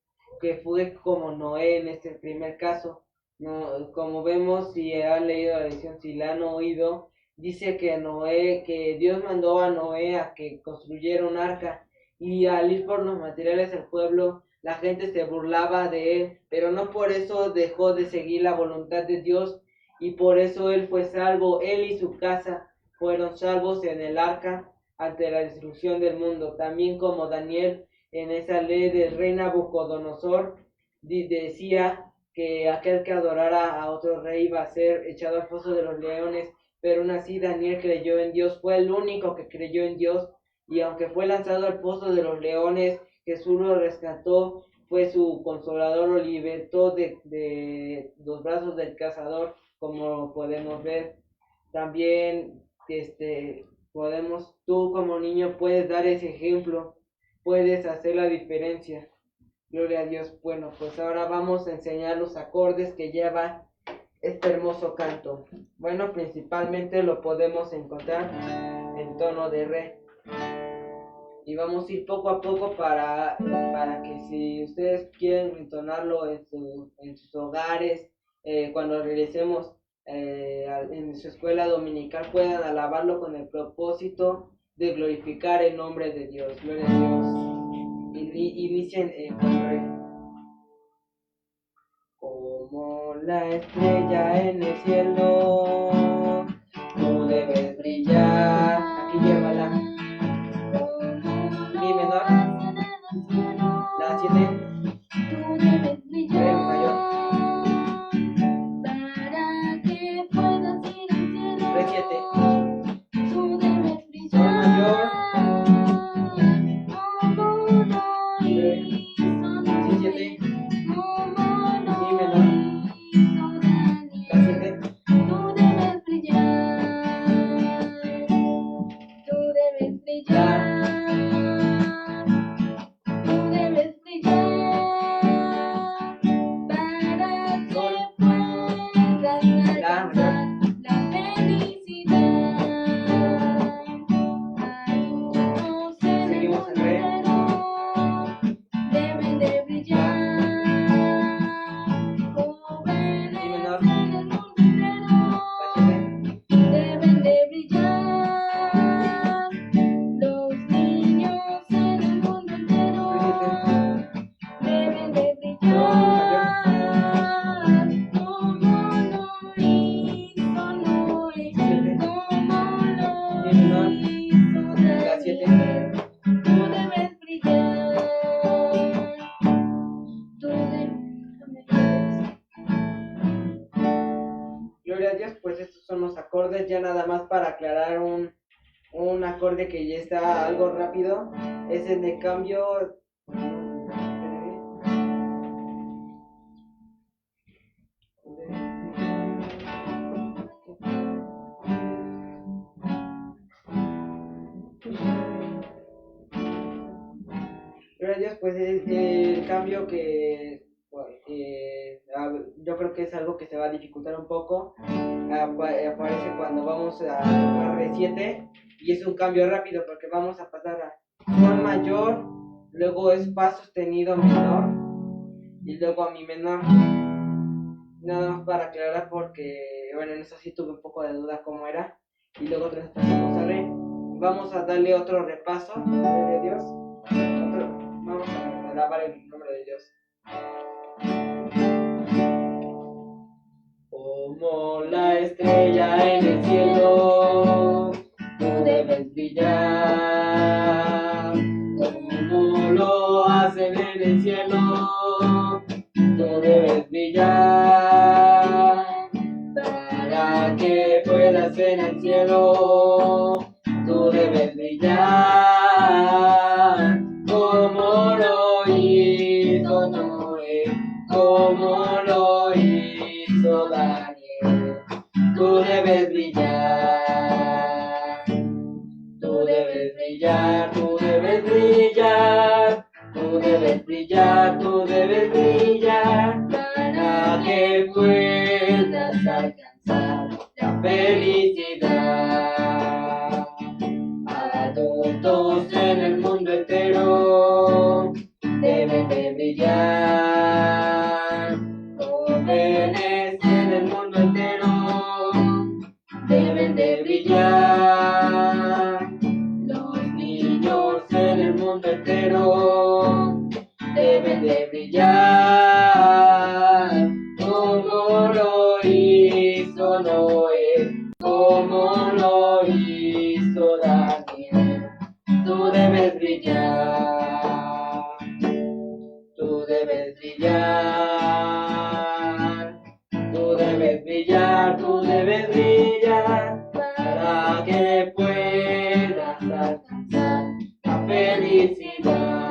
que fue como Noé en este primer caso. No, como vemos, si han leído la lección, si la han oído, dice que Dios mandó a Noé a que construyera un arca, y al ir por los materiales al pueblo, la gente se burlaba de él, pero no por eso dejó de seguir la voluntad de Dios, y por eso él fue salvo, él y su casa fueron salvos en el arca ante la destrucción del mundo. También como Daniel en esa ley del rey Nabucodonosor decía que aquel que adorara a otro rey iba a ser echado al foso de los leones, pero aún así Daniel creyó en Dios, fue el único que creyó en Dios, y aunque fue lanzado al foso de los leones, Jesús lo rescató, fue su consolador, lo libertó de los brazos del cazador, como podemos ver. También tú como niño puedes dar ese ejemplo, puedes hacer la diferencia. Gloria a Dios. Bueno, pues ahora vamos a enseñar los acordes que lleva este hermoso canto. Bueno, principalmente lo podemos encontrar en tono de re. Y vamos a ir poco a poco para que si ustedes quieren entonarlo en sus hogares, cuando regresemos en su escuela dominical, puedan alabarlo con el propósito de glorificar el nombre de Dios. Gloria a Dios. Inicien con re. Como la estrella en el cielo, tú debes brillar. Aquí llévala. Mi menor. La 7. Tú debes brillar Re mayor. para que puedas ir al cielo. Re 7. Tú debes Sol brillar mayor. como lo hizo Si 7. como lo Mi menor. hizo La Daniel. 7. Tú debes brillar, tú debes brillar, tú debes brillar para que Sol. puedas La alcanzar mayor. la felicidad. Adultos en el Seguimos en mundo re. entero deben de brillar, jóvenes Mi menor. en el mundo entero La 7. deben de brillar, los niños en el mundo entero deben de brillar, como lo hizo Noé, como lo hizo La 7. Daniel. Tú debes brillar, tú debes. Gloria a Dios, pues estos son los acordes, ya nada más para aclarar un acorde que ya está algo rápido, es el de cambio. Gloria a Dios, pues es el cambio que yo creo que es algo que se va a dificultar un poco. Aparece cuando vamos a tocar re 7 y es un cambio rápido porque vamos a pasar a sol mayor, luego es fa sostenido menor y luego a mi menor. Nada más para aclarar porque, bueno, en eso sí tuve un poco de duda cómo era. Y luego otra vez pasamos a re. Vamos a darle otro repaso, gloria a Dios. Vamos a alabar el nombre de Dios. Como la estrella en el cielo, tú debes brillar. Como lo hacen en el cielo, tú debes brillar. Para que puedas en el cielo, tú debes brillar. Como lo hizo Noé, como lo hizo Daniel, tú debes brillar, tú debes brillar, tú debes brillar, tú debes brillar, tú debes brillar, para que puedas alcanzar la felicidad. Adultos en el mundo entero deben de brillar, jóvenes en el mundo entero deben de brillar, los niños en el mundo entero deben de brillar, como lo hizo Noé, como lo hizo Daniel. Tú debes brillar, tú debes brillar, tú debes brillar, tú debes brillar, para que puedas alcanzar la felicidad.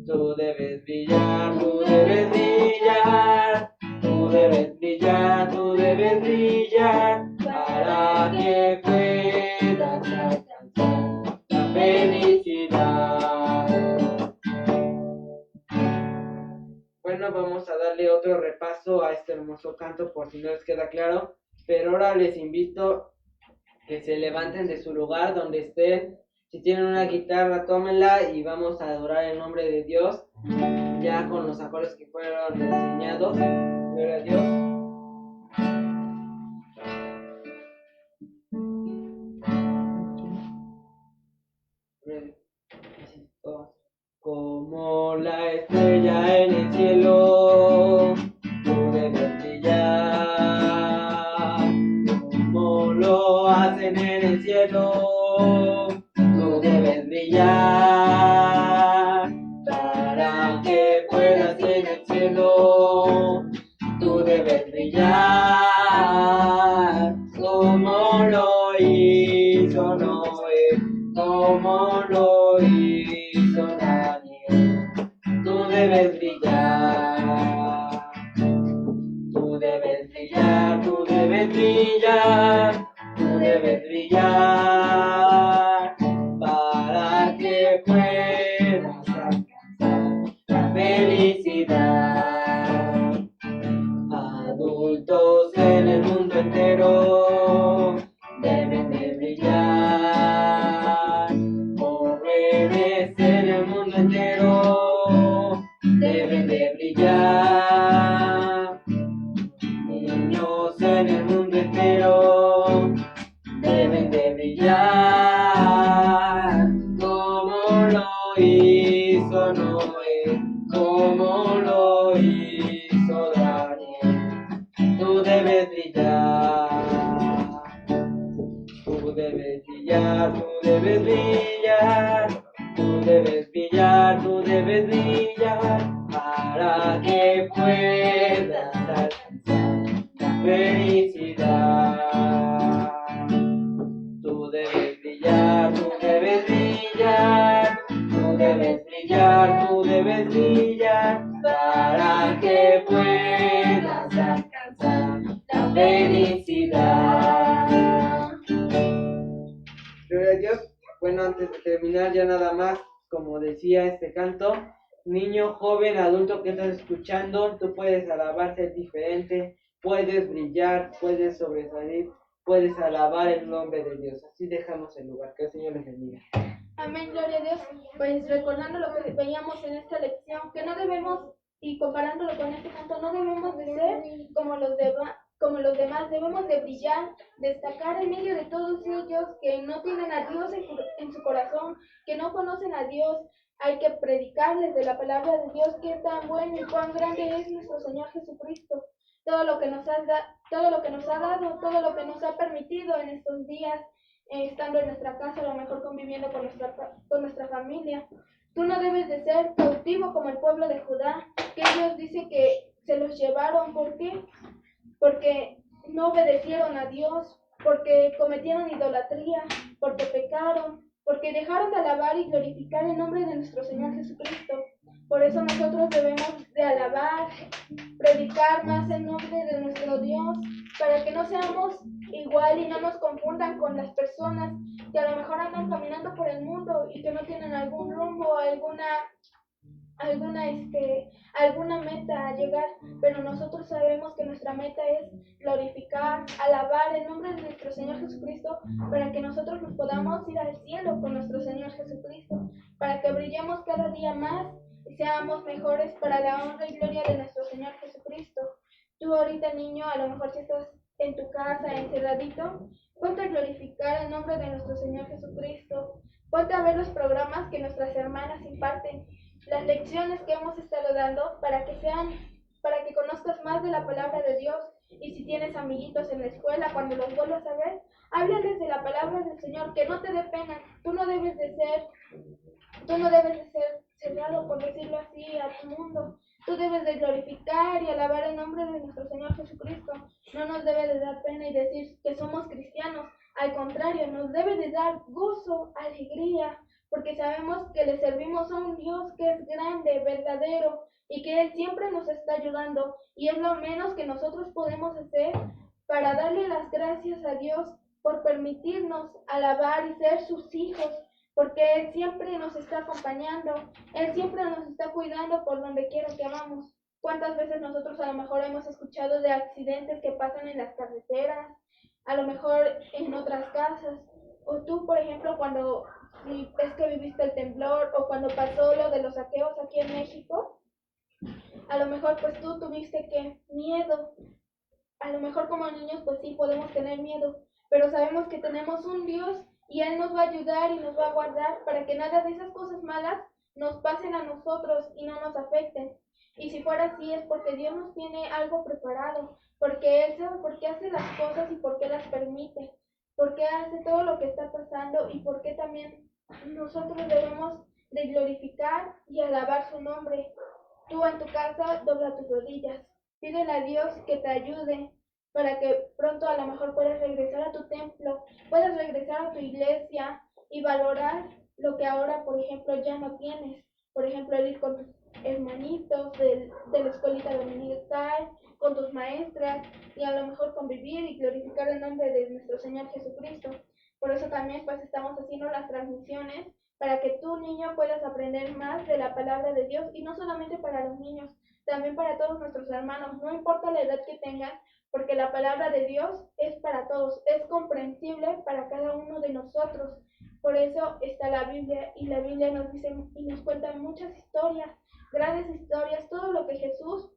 Tú debes brillar, tú debes brillar, tú debes brillar, tú debes brillar, para que puedas alcanzar la felicidad. Bueno, vamos a darle otro repaso a este hermoso canto por si no les queda claro, pero ahora les invito que se levanten de su lugar donde estén. Si tienen una guitarra, tómenla y vamos a adorar el nombre de Dios, ya con los acordes que fueron enseñados. Gloria a Dios. Como la estrella en el cielo, tú debes brillar. Como lo hacen en el cielo, tú debes brillar. Para que puedas en el cielo, tú debes brillar. Como lo hizo Noé, como lo hizo Daniel, tú debes brillar, tú debes brillar, tú debes brillar, tú debes brillar, para que puedas alcanzar la felicidad. Adultos en el mundo entero deben de brillar. Jóvenes en el mundo entero deben de brillar. Niños en el mundo entero deben de brillar. Como lo hizo Noé, como lo hizo Daniel, tú debes brillar. Tú debes brillar, tú debes brillar, tú debes brillar, tú debes brillar, para que puedas alcanzar la felicidad. Tú debes brillar, tú debes brillar, tú debes brillar, tú debes brillar, para que puedas alcanzar la felicidad. Gloria a Dios. Bueno, antes de terminar ya nada más, como decía este canto, niño, joven, adulto que estás escuchando, tú puedes alabar, ser diferente, puedes brillar, puedes sobresalir, puedes alabar el nombre de Dios. Así dejamos el lugar. Que el Señor les bendiga. Amén, gloria a Dios. Pues recordando lo que veíamos en esta lección, que no debemos, y comparándolo con este canto, no debemos de ser como los demás, debemos de brillar, destacar en medio de todos ellos que no tienen a Dios en su corazón, que no conocen a Dios. Hay que predicarles de la palabra de Dios, que es tan bueno y cuán grande es nuestro Señor Jesucristo. Todo lo que nos ha dado, todo lo que nos ha permitido en estos días, estando en nuestra casa, a lo mejor conviviendo con nuestra familia. Tú no debes de ser cautivo como el pueblo de Judá, que Dios dice que se los llevaron. ¿Por qué? Porque no obedecieron a Dios, porque cometieron idolatría, porque pecaron, porque dejaron de alabar y glorificar el nombre de nuestro Señor Jesucristo. Por eso nosotros debemos de alabar, predicar más el nombre de nuestro Dios, para que no seamos igual y no nos confundan con las personas que a lo mejor andan caminando por el mundo y que no tienen algún rumbo, alguna meta a llegar, pero nosotros sabemos que nuestra meta es glorificar, alabar el nombre de nuestro Señor Jesucristo, para que nosotros nos podamos ir al cielo con nuestro Señor Jesucristo, para que brillemos cada día más y seamos mejores para la honra y gloria de nuestro Señor Jesucristo. Tú ahorita, niño, a lo mejor si estás en tu casa encerradito, ponte a glorificar el nombre de nuestro Señor Jesucristo, ponte a ver los programas que nuestras hermanas imparten, las lecciones que hemos estado dando, para que conozcas más de la palabra de Dios. Y si tienes amiguitos en la escuela, cuando los vuelvas a ver, háblales de la palabra del Señor, que no te dé pena. Tú no debes de ser cerrado, por decirlo así, a tu mundo. Tú debes de glorificar y alabar el nombre de nuestro Señor Jesucristo. No nos debe de dar pena y decir que somos cristianos. Al contrario, nos debe de dar gozo, alegría, porque sabemos que le servimos a un Dios que es grande, verdadero, y que Él siempre nos está ayudando, y es lo menos que nosotros podemos hacer para darle las gracias a Dios por permitirnos alabar y ser sus hijos, porque Él siempre nos está acompañando, Él siempre nos está cuidando por donde quiera que vamos. ¿Cuántas veces nosotros a lo mejor hemos escuchado de accidentes que pasan en las carreteras, a lo mejor en otras casas? O tú, por ejemplo, cuando si es que viviste el temblor o cuando pasó lo de los saqueos aquí en México, a lo mejor pues tú tuviste que miedo. A lo mejor como niños pues sí podemos tener miedo, pero sabemos que tenemos un Dios y Él nos va a ayudar y nos va a guardar para que nada de esas cosas malas nos pasen a nosotros y no nos afecten. Y si fuera así es porque Dios nos tiene algo preparado, porque Él sabe por qué hace las cosas y por qué las permite, por qué hace todo lo que está pasando y por qué también nosotros debemos de glorificar y alabar su nombre. Tú en tu casa dobla tus rodillas, pídele a Dios que te ayude para que pronto a lo mejor puedas regresar a tu templo, puedas regresar a tu iglesia y valorar lo que ahora, por ejemplo, ya no tienes. Por ejemplo, el ir con tus hermanitos de la escuelita dominical, con tus maestras y a lo mejor convivir y glorificar el nombre de nuestro Señor Jesucristo. Por eso también pues estamos haciendo las transmisiones para que tú, niño, puedas aprender más de la palabra de Dios y no solamente para los niños, también para todos nuestros hermanos, no importa la edad que tengan, porque la palabra de Dios es para todos, es comprensible para cada uno de nosotros. Por eso está la Biblia y la Biblia nos dice y nos cuenta muchas historias, grandes historias, todo lo que Jesús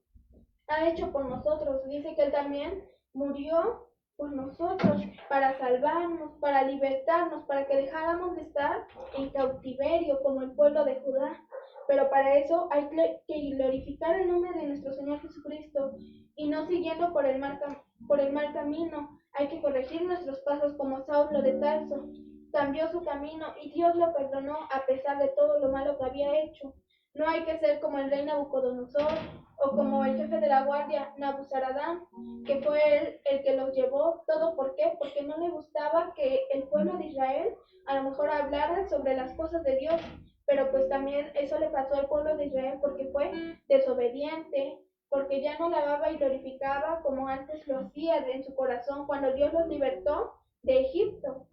ha hecho por nosotros. Dice que Él también murió por nosotros, para salvarnos, para libertarnos, para que dejáramos de estar en cautiverio como el pueblo de Judá. Pero para eso hay que glorificar el nombre de nuestro Señor Jesucristo y no siguiendo por el mal camino. Hay que corregir nuestros pasos como Saulo de Tarso. Cambió su camino y Dios lo perdonó a pesar de todo lo malo que había hecho. No hay que ser como el rey Nabucodonosor o como el jefe de la guardia Nabuzaradán, que fue él el que los llevó. ¿Todo por qué? Porque no le gustaba que el pueblo de Israel a lo mejor hablara sobre las cosas de Dios, pero pues también eso le pasó al pueblo de Israel porque fue desobediente, porque ya no alababa y glorificaba como antes lo hacía en su corazón cuando Dios los libertó de Egipto.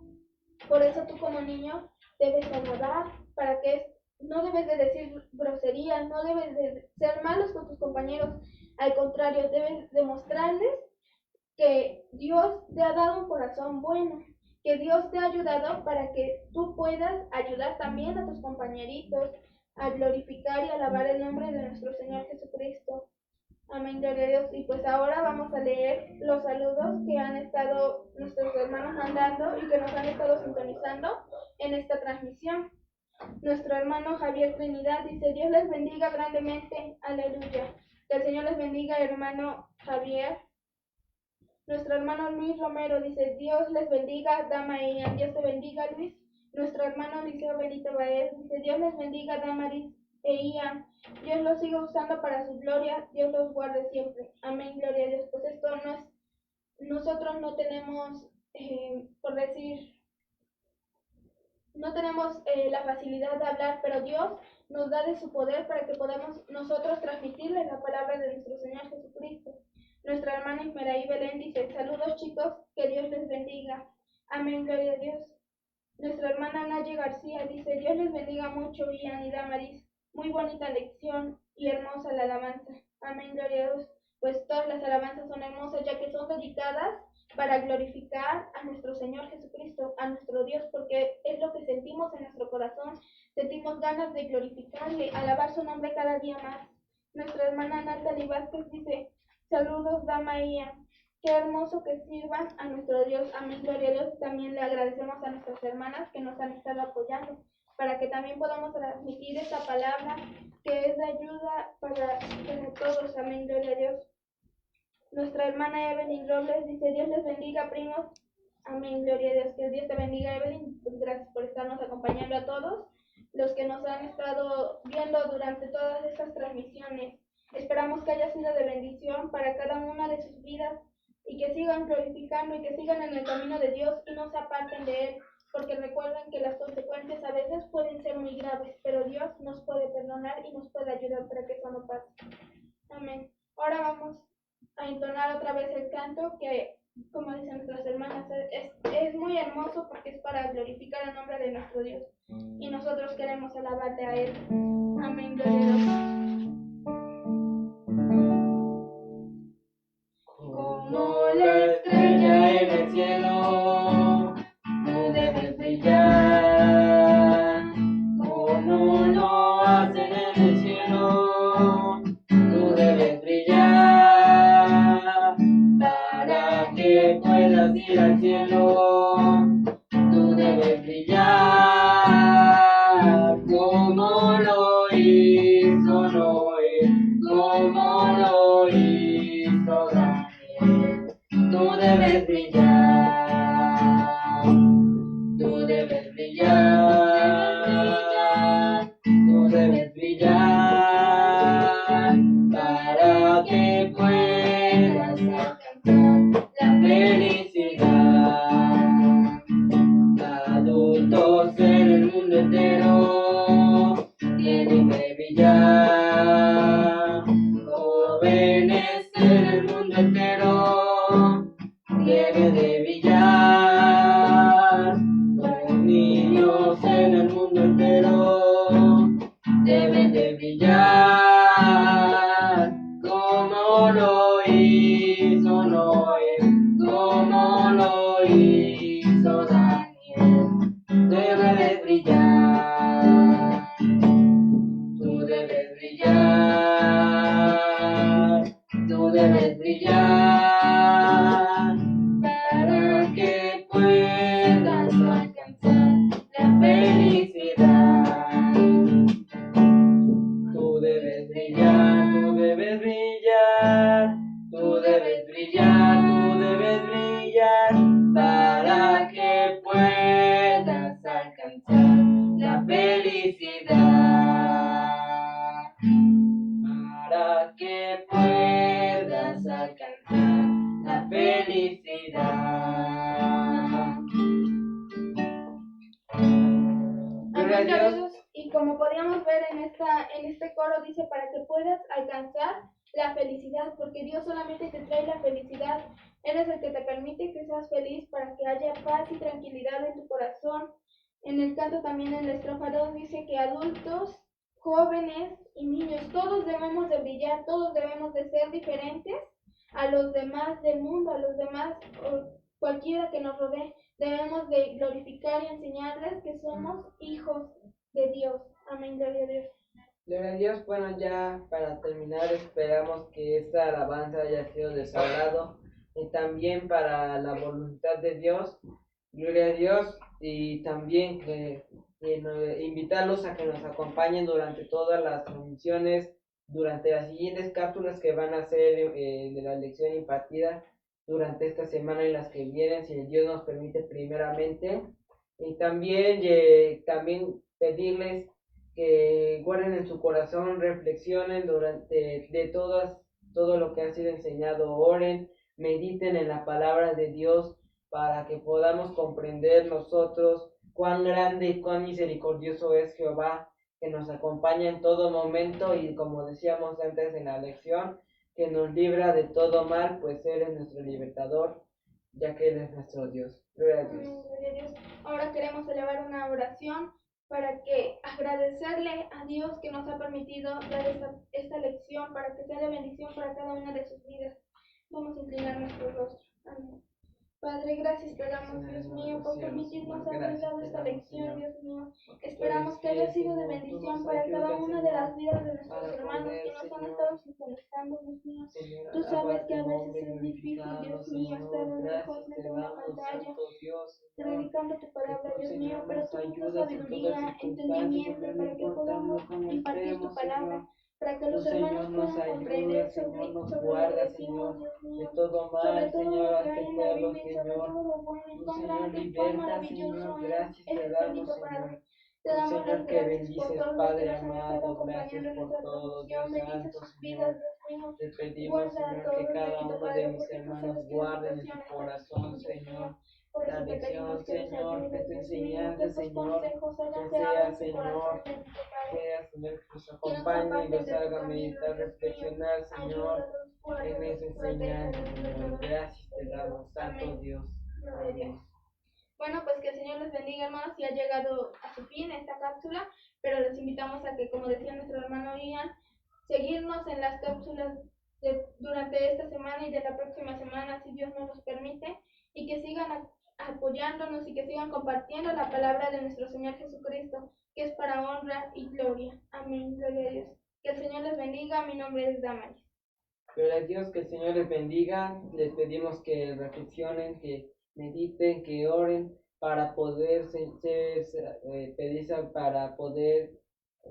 Por eso tú como niño debes alabar, para que no debes de decir groserías, no debes de ser malos con tus compañeros, al contrario, debes demostrarles que Dios te ha dado un corazón bueno, que Dios te ha ayudado para que tú puedas ayudar también a tus compañeritos a glorificar y alabar el nombre de nuestro Señor Jesucristo. Amén, gloria a Dios. Y pues ahora vamos a leer los saludos que han estado nuestros hermanos mandando y que nos han estado sintonizando en esta transmisión. Nuestro hermano Javier Trinidad dice: Dios les bendiga grandemente, aleluya. Que el Señor les bendiga, hermano Javier. Nuestro hermano Luis Romero dice: Dios les bendiga, dama Ian. Dios te bendiga, Luis. Nuestro hermano Liceo Benito Baez dice: Dios les bendiga, Damaris e Ian. Dios los siga usando para su gloria. Dios los guarde siempre. Amén, gloria a Dios. Pues esto no es, nosotros no tenemos, por decir, no tenemos la facilidad de hablar, pero Dios nos da de su poder para que podamos nosotros transmitirle la palabra de nuestro Señor Jesucristo. Nuestra hermana Ismeraí Belén dice: saludos chicos, que Dios les bendiga. Amén, gloria a Dios. Nuestra hermana Naye García dice: Dios les bendiga mucho, Ian y Damaris. Muy bonita lección y hermosa la alabanza. Amén, gloria a Dios. Pues todas las alabanzas son hermosas, ya que son dedicadas para glorificar a nuestro Señor Jesucristo, a nuestro Dios, porque es lo que sentimos en nuestro corazón. Sentimos ganas de glorificarle, alabar su nombre cada día más. Nuestra hermana Natalie Vázquez dice: saludos, dama Ian. Qué hermoso que sirvan a nuestro Dios. Amén, gloria a Dios. También le agradecemos a nuestras hermanas que nos han estado apoyando para que también podamos transmitir esta palabra que es de ayuda para todos. Amén, gloria a Dios. Nuestra hermana Evelyn Robles dice: Dios les bendiga, primos. Amén, gloria a Dios. Que Dios te bendiga, Evelyn. Pues gracias por estarnos acompañando a todos los que nos han estado viendo durante todas estas transmisiones. Esperamos que haya sido de bendición para cada una de sus vidas y que sigan glorificando y que sigan en el camino de Dios y no se aparten de Él, porque recuerden que las consecuencias a veces pueden ser muy graves, pero Dios nos puede perdonar y nos puede ayudar para que eso no pase. Amén. Ahora vamos a entonar otra vez el canto que, como dicen nuestras hermanas, es muy hermoso porque es para glorificar el nombre de nuestro Dios y nosotros queremos alabarle a Él. Amén, gloria a Dios. Como la estrella en el cielo, tú debes brillar. puedas ir al cielo, tú debes brillar como lo hizo Noé, como lo hizo Daniel. Tú debes brillar, tú debes brillar, tú debes brillar para que puedas alcanzar la felicidad. Adultos en el mundo entero tienen que brillar. Jóvenes en el mundo entero deben de brillar. Los niños en el mundo entero deben de brillar. Como lo hizo Noé, como lo hizo Daniel. Debe de brillar, tú debes brillar, tú debes brillar para que puedas alcanzar la felicidad. Tú debes brillar, tú debes brillar, tú debes brillar, tú debes brillar para que puedas alcanzar la felicidad. Para que puedas alcanzar la felicidad. Gloria a Dios. Y como podíamos ver en este coro, dice para que puedas alcanzar la felicidad, porque Dios solamente te trae la felicidad. Él es el que te permite que seas feliz para que haya paz y tranquilidad en tu corazón. En el canto también en la estrofa 2 dice que adultos, jóvenes y niños, todos debemos de brillar, todos debemos de ser diferentes a los demás del mundo, a los demás o cualquiera que nos rodee. Debemos de glorificar y enseñarles que somos hijos de Dios. Amén, gloria a Dios. Gloria a Dios. Bueno, ya para terminar, esperamos que esta alabanza haya sido de su agrado y también para la voluntad de Dios. Gloria a Dios. Y también invitarlos a que nos acompañen durante todas las transmisiones, durante las siguientes cápsulas que van a ser de la lección impartida durante esta semana y las que vienen, si Dios nos permite primeramente. Y también pedirles que guarden en su corazón, reflexionen durante todo lo que ha sido enseñado, oren, mediten en la palabra de Dios para que podamos comprender nosotros cuán grande y cuán misericordioso es Jehová, que nos acompaña en todo momento y como decíamos antes en la lección, que nos libra de todo mal, pues Él es nuestro libertador, ya que Él es nuestro Dios. Gloria a Dios. Gloria a Dios. Ahora queremos elevar una oración para que agradecerle a Dios que nos ha permitido dar esta lección, para que sea de bendición para cada una de sus vidas. Vamos a inclinar nuestro rostro. Amén. Padre, gracias te damos, Dios mío, por permitirnos haber dado esta lección, Dios mío. Esperamos que haya sido de bendición para cada una de las vidas de nuestros hermanos que nos han estado sintonizando, Dios mío. Tú sabes que a veces es difícil, Dios mío, estar lejos de una pantalla, predicando tu palabra, Dios mío, pero tú nos das sabiduría, entendimiento, para que podamos impartir tu palabra, para que los hermanos puedan comprender sobre lo que decimos, Dios mío, de todo sobre mal, todo Señor, lo a que hay este en la pueblo, Biblia y sobre Señor. todo lo bueno y Tú, cuán Señor, grande y cuán liberta, maravilloso Señor, es gracias te damos, bendito Padre. Señor. Te Tú, damos Señor, las que gracias por bendices, todos los que Padre nos han estado amado, acompañando gracias en por esta todo, transmisión. Dios Bendice Santo, sus vidas, Señor. Dios mío. Te pedimos, Guarda a Señor, que todos, cada bendito uno Padre, de mis porque tú hermanos sabes que la guarden en situación su está corazón, difícil, Dios mío. Señor, Por la eso te pedimos lección, que los Señor, que ayudes, tu Dios mío, que enseñanza, estos Señor, consejos hayan que quedado sea, en su corazón, Señor, bendito Padre. sea, Señor, que nos Que nos acompañe y aparten nos de tu haga camino, meditar, Dios mío. reflexionar, Señor, Ayúdalos, en guárdalos, esa protégelos, enseñanza, Señor. libertador. Gracias te damos, Santo Amén. Dios. Gloria a Dios. Amén. Bueno, pues que el Señor les bendiga, hermanos, y ha llegado a su fin esta cápsula, pero les invitamos a que, como decía nuestro hermano Ian, seguirnos en las cápsulas durante esta semana y de la próxima semana, si Dios nos los permite, y que sigan apoyándonos y que sigan compartiendo la palabra de nuestro Señor Jesucristo, que es para honra y gloria. Amén, gloria a Dios. Que el Señor les bendiga, mi nombre es Damaris. Gloria a Dios, que el Señor les bendiga. Les pedimos que reflexionen, que mediten, que oren para poder pedir para poder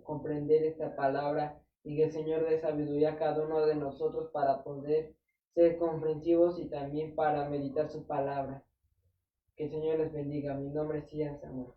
comprender esta palabra y que el Señor dé sabiduría a cada uno de nosotros para poder ser comprensivos y también para meditar su palabra. Que el Señor les bendiga. Mi nombre es Ian Samuel.